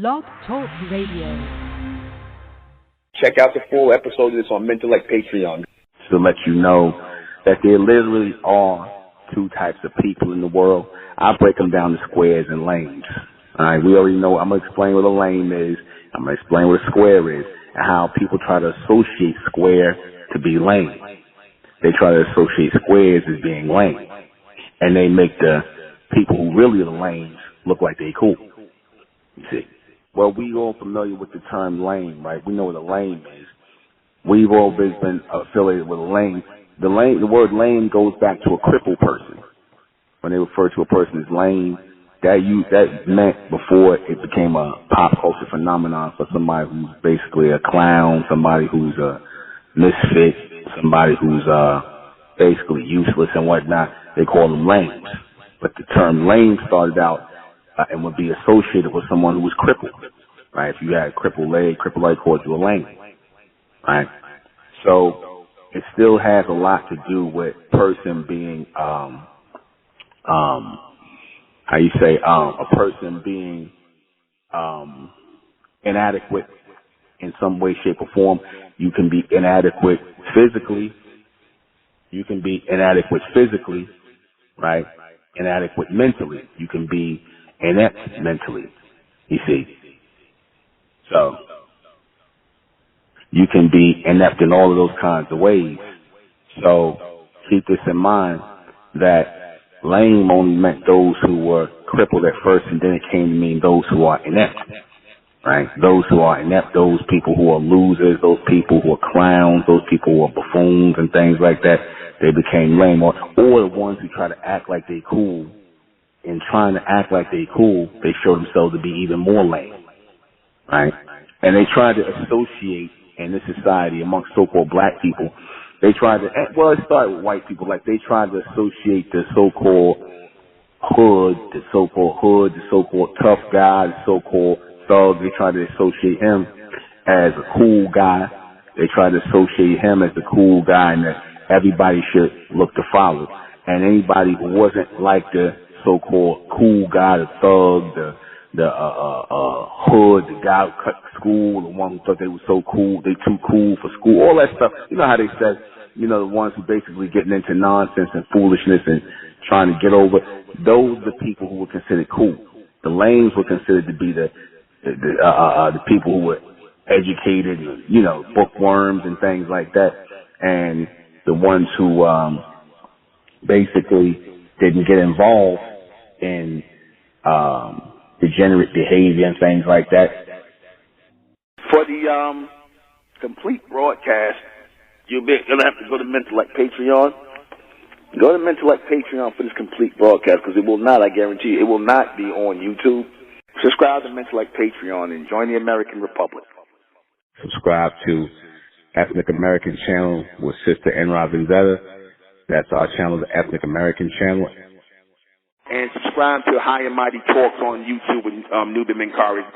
Blog Talk Radio. Check out the full episode of this on MENTELLECT Patreon to let you know that there literally are two types of people in the world. I break them down to squares and lanes. All right, we already know. I'm going to explain what a lane is. I'm going to explain what a square is and how people try to associate square to be lane. They try to associate squares as being lane. And they make the people who really are the lanes look like they cool. You see? Well, we all familiar with the term lane, right? We know what a lane is. We've always been affiliated with a lane. The word lane goes back to a crippled person. When they refer to a person as lame, that meant before it became a pop culture phenomenon for somebody who's basically a clown, somebody who's a misfit, somebody who's basically useless and whatnot. They call them lames. But the term lame started out and would be associated with someone who was crippled, right? If you had a crippled leg called you a lame, right? So it still has a lot to do with person being, a person being inadequate in some way, shape, or form. You can be inadequate physically. You can be inadequate physically, right? Inadequate mentally. You can be inept mentally, you see. So you can be inept in all of those kinds of ways. So keep this in mind that lame only meant those who were crippled at first, and then it came to mean those who are inept, right? Those who are inept, those people who are losers, those people who are clowns, those people who are buffoons and things like that, they became lame. Or the ones who try to act like they cool. In trying to act like they cool, they show themselves to be even more lame, right? And they try to associate in this society amongst so-called black people. They tried to, well, it started with white people. Like they tried to associate the so-called hood, the so-called tough guy, the so-called thug. They tried to associate him as a cool guy. They tried to associate him as the cool guy and that everybody should look to follow. And anybody who wasn't like the so-called cool guy, the thug, the hood, the guy who cut school, the one who thought they were so cool, they too cool for school, all that stuff. You know how they said, the ones who basically getting into nonsense and foolishness and trying to get over. Those are the people who were considered cool. The lames were considered to be the people who were educated, bookworms and things like that, and the ones who basically didn't get involved in degenerate behavior and things like that. For the complete broadcast, you're going to have to go to MENTELLECT Patreon. Go to MENTELLECT Patreon for this complete broadcast, because it will not, I guarantee you, it will not be on YouTube. Subscribe to MENTELLECT Patreon and join the American Republic. Subscribe to Ethnic American channel with Sister Enra Venzetta. That's our channel, the Ethnic American channel. And subscribe to High and Mighty Talks on YouTube with NUBEN MENKARAYZZ.